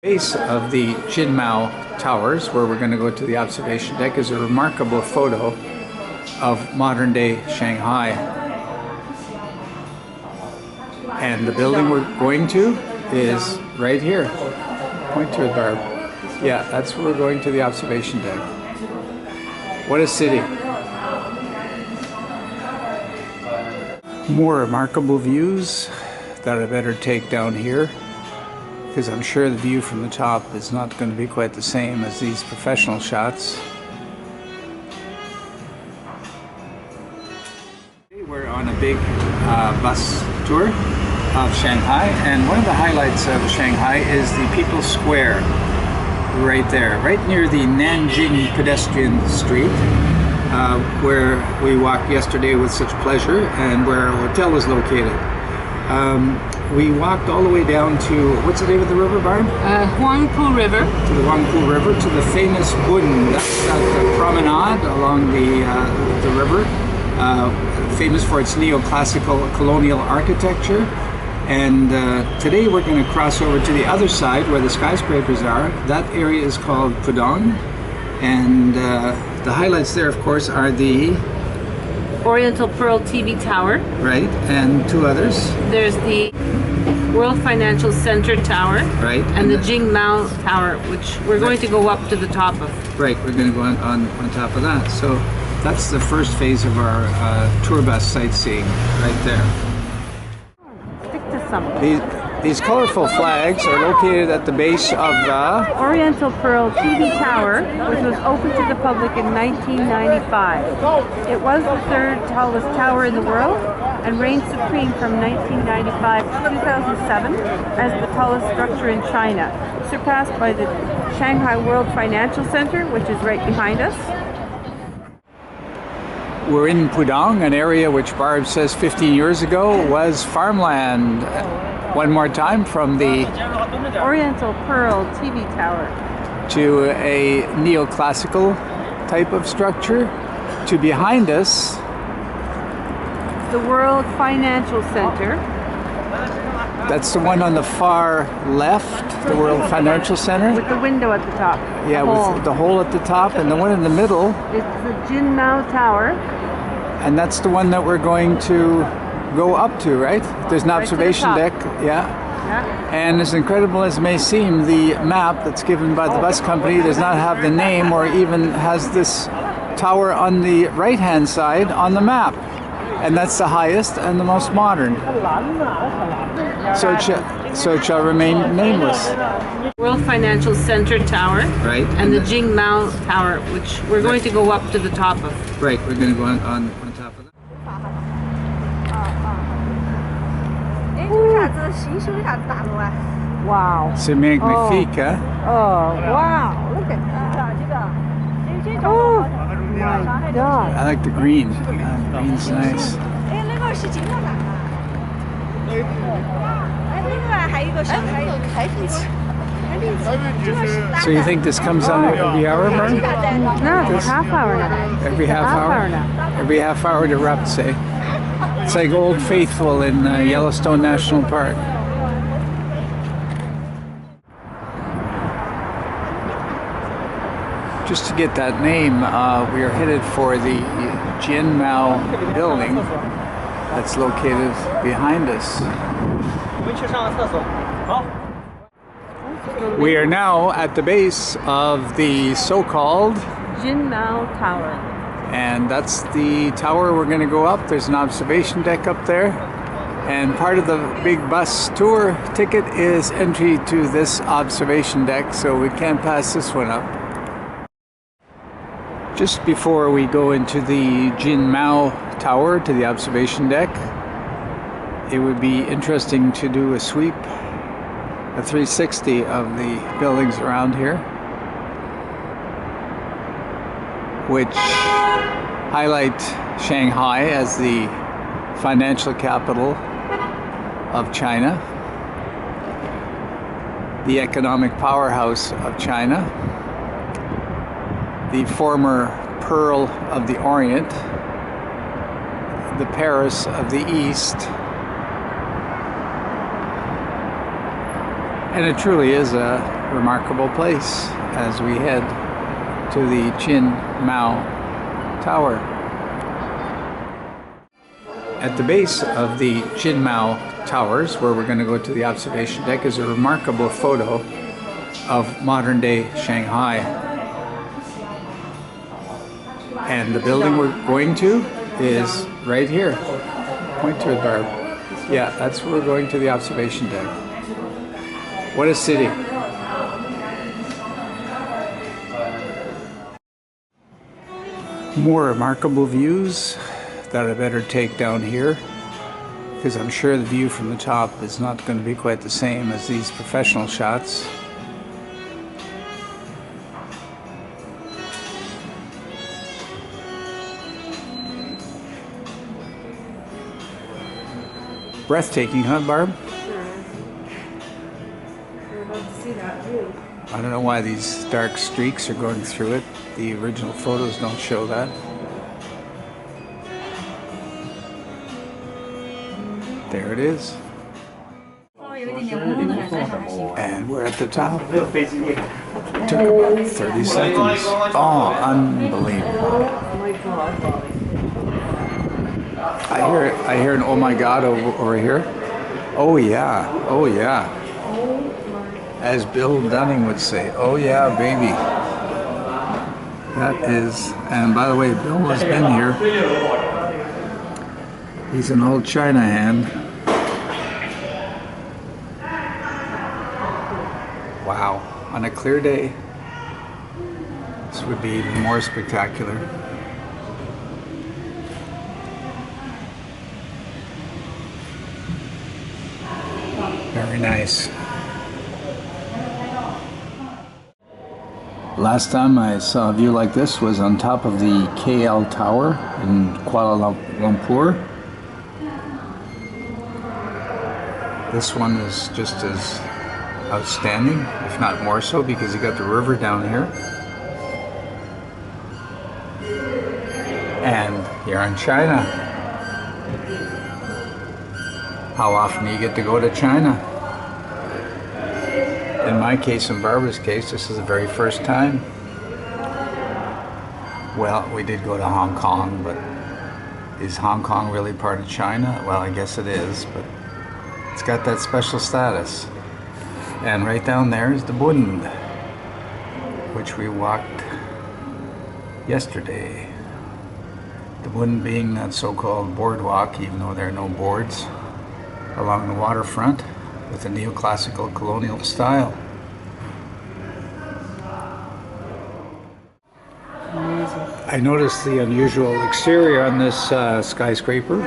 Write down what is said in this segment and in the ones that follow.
Base of the Jinmao Towers, where we're going to go to the observation deck, is a remarkable photo of modern-day Shanghai. And the building we're going to is right here. Point to it, Barb. Yeah, that's where we're going to the observation deck. What a city. More remarkable views that I better take down here, because I'm sure the view from the top is not going to be quite the same as these professional shots. We're on a big bus tour of Shanghai, and one of the highlights of Shanghai is the People's Square right there, right near the Nanjing pedestrian street, where we walked yesterday with such pleasure and where our hotel is located. We walked all the way down to, what's the name of the river, Barb? Huangpu River. To the Huangpu River, to the famous Bund. That's the promenade along the river, famous for its neoclassical colonial architecture. And today we're going to cross over to the other side where the skyscrapers are. That area is called Pudong. And the highlights there, of course, are the Oriental Pearl Tower. Right, and two others. There's the World Financial Center Tower. Right. And the Jinmao Tower, which we're going to go up to the top of. Right, we're going to go on top of that. So that's the first phase of our tour bus sightseeing right there. Stick to something. These colorful flags are located at the base of the Oriental Pearl Tower, which was opened to the public in 1995. It was the third tallest tower in the world and reigned supreme from 1995 to 2007 as the tallest structure in China, surpassed by the Shanghai World Financial Center, which is right behind us. We're in Pudong, an area which Barb says 15 years ago was farmland. One more time, from the Oriental Pearl Tower to a neoclassical type of structure, to behind us the World Financial Center. That's the one on the far left, the World Financial Center. With the window at the top. Yeah, with the hole at the top, and the one in the middle. It's the Jinmao Tower. And that's the one that we're going to go up to, right? There's an observation deck, yeah. And as incredible as it may seem, the map that's given by the bus company does not have the name or even has this tower on the right-hand side on the map. And that's the highest and the most modern. So it shall remain nameless. World Financial Center Tower. Right. And the Jinmao Tower, which we're going to go up to the top of. Right, we're going to go on top of that. Wow. C'est magnifique, huh? Oh, wow. Look at that. Oh, my God. I like the green. Green's nice. So you think this comes on every hour, Vern? No, it's a half hour now. Every half hour? Every half hour it erupts, say. It's like Old Faithful in Yellowstone National Park. Just to get that name, we are headed for the Jinmao Building that's located behind us. We are now at the base of the so-called Jinmao Tower. And that's the tower we're going to go up. There's an observation deck up there. And part of the big bus tour ticket is entry to this observation deck, so we can't pass this one up. Just before we go into the Jinmao Tower, to the observation deck, it would be interesting to do a sweep, a 360 of the buildings around here, which highlight Shanghai as the financial capital of China, the economic powerhouse of China, the former Pearl of the Orient, the Paris of the East, and it truly is a remarkable place as we head to the Jinmao Tower. At the base of the Jinmao Towers, where we're going to go to the observation deck, is a remarkable photo of modern-day Shanghai. And the building we're going to is right here. Point to it, Barb. Yeah, that's where we're going to the observation deck. What a city. More remarkable views that I better take down here, because I'm sure the view from the top is not going to be quite the same as these professional shots. Breathtaking, huh, Barb? Sure is. We're about to see that view. I don't know why these dark streaks are going through it. The original photos don't show that. There it is. And we're at the top. Took about 30 seconds. Oh, unbelievable. Oh my God. I hear an oh my God over here. Oh yeah, oh yeah. As Bill Dunning would say, oh yeah, baby. That is, and by the way, Bill has been here. He's an old China hand. Wow, on a clear day, this would be even more spectacular. Very nice. Last time I saw a view like this was on top of the KL Tower in Kuala Lumpur. This one is just as outstanding, if not more so, because you got the river down here. And you're in China. How often do you get to go to China? In my case, in Barbara's case, this is the very first time. Well, we did go to Hong Kong, but is Hong Kong really part of China? Well, I guess it is, but it's got that special status. And right down there is the Bund, which we walked yesterday. The Bund being that so-called boardwalk, even though there are no boards, along the waterfront with a neoclassical colonial style. I noticed the unusual exterior on this skyscraper.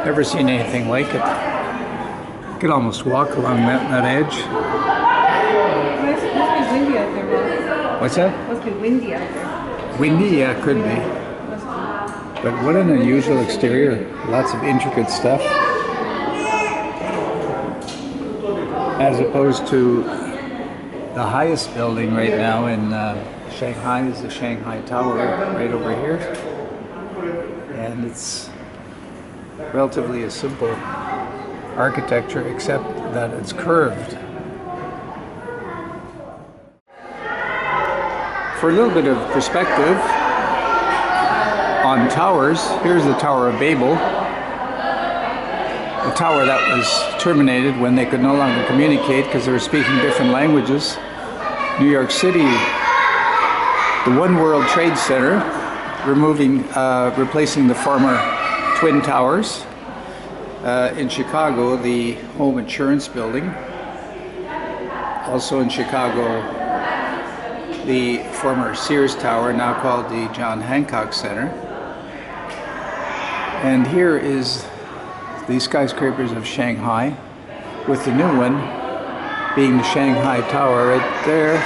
Never seen anything like it. You could almost walk along that edge. Must be windy out there, Ross. What's that? Must be windy out there. Windy, yeah, could be. But what an unusual exterior. Lots of intricate stuff. As opposed to the highest building right now in Shanghai is the Shanghai Tower right over here. And it's relatively a simple architecture, except that it's curved. For a little bit of perspective on towers, here's the Tower of Babel. The tower that was terminated when they could no longer communicate because they were speaking different languages. New York City, the One World Trade Center, replacing the former Twin Towers. In Chicago, the Home Insurance Building. Also in Chicago, the former Sears Tower, now called the John Hancock Center. And here is the skyscrapers of Shanghai, with the new one being the Shanghai Tower right there.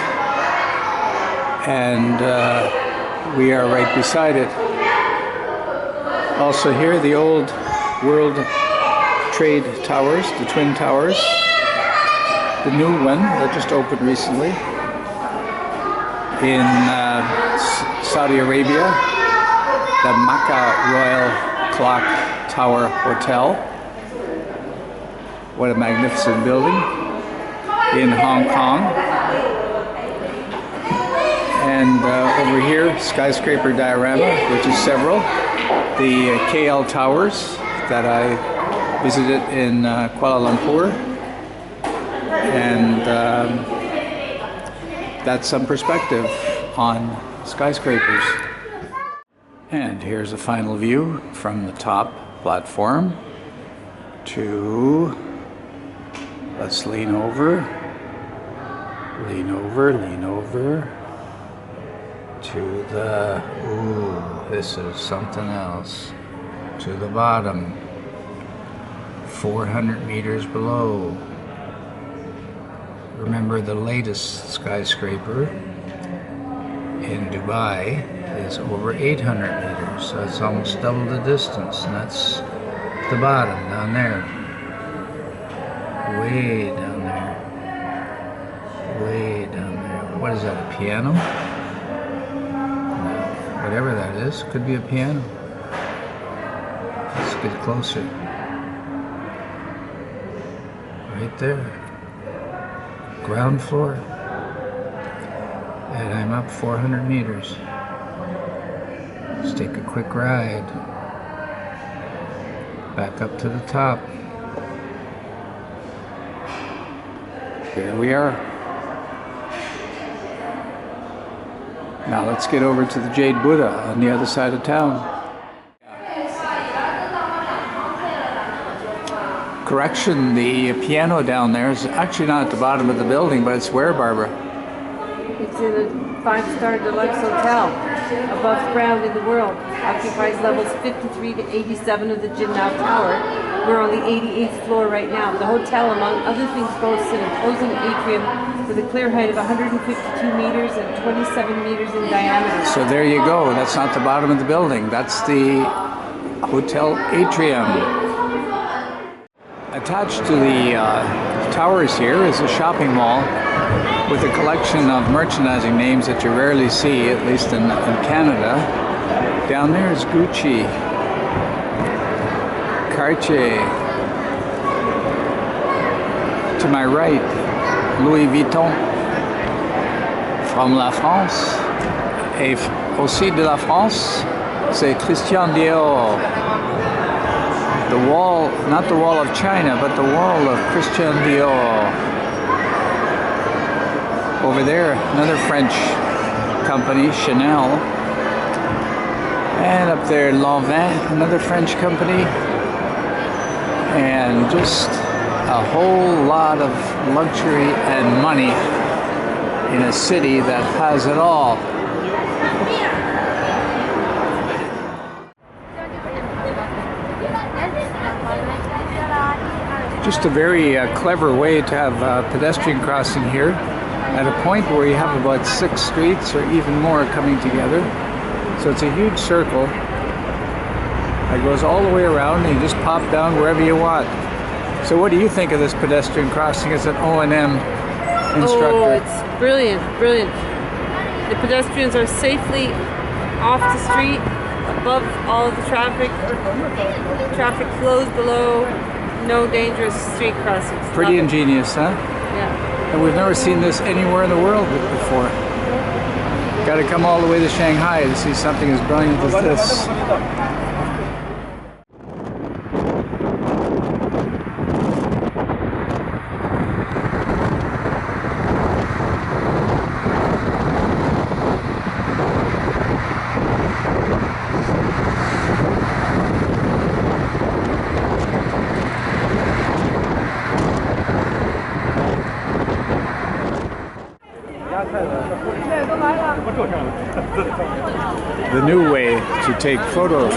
And we are right beside it. Also here, the old World Trade Towers, the Twin Towers. The new one that just opened recently in Saudi Arabia, the Makkah Royal Clock Tower Hotel. What a magnificent building. In Hong Kong, another skyscraper diorama, which is several. The KL Towers that I visited in Kuala Lumpur. And that's some perspective on skyscrapers. And here's a final view from the top platform to, let's lean over, to the, ooh, this is something else, to the bottom, 400 meters below. Remember, the latest skyscraper in Dubai is over 800 meters, so it's almost double the distance, and that's the bottom down there. Way down there. Way down there. What is that, a piano? No, whatever that is, could be a piano. Let's get closer. Right there. Ground floor. And I'm up 400 meters. Let's take a quick ride. Back up to the top. Here we are. Now let's get over to the Jade Buddha on the other side of town. Correction, the piano down there is actually not at the bottom of the building, but it's where, Barbara? It's in a 5-star deluxe hotel, above ground in the world. Occupies levels 53 to 87 of the Jinmao Tower. We're on the 88th floor right now. The hotel, among other things, boasts an imposing atrium with a clear height of 152 meters and 27 meters in diameter. So there you go. That's not the bottom of the building. That's the hotel atrium. Attached to the towers here is a shopping mall with a collection of merchandising names that you rarely see, at least in Canada. Down there is Gucci, Cartier. To my right, Louis Vuitton. From la France, et aussi de la France, c'est Christian Dior. The wall, not the wall of China, but the wall of Christian Dior. Over there, another French company, Chanel. And up there, Lanvin, another French company. And just a whole lot of luxury and money in a city that has it all. Just a very clever way to have a pedestrian crossing here at a point where you have about 6 streets or even more coming together. So it's a huge circle that goes all the way around, and you just pop down wherever you want. So what do you think of this pedestrian crossing as an O&M instructor? Oh, it's brilliant, brilliant. The pedestrians are safely off the street, above all of the traffic. Traffic flows below. No dangerous street crossings. Pretty ingenious, huh? Yeah. And we've never seen this anywhere in the world before. Got to come all the way to Shanghai to see something as brilliant as this. The new way to take photos.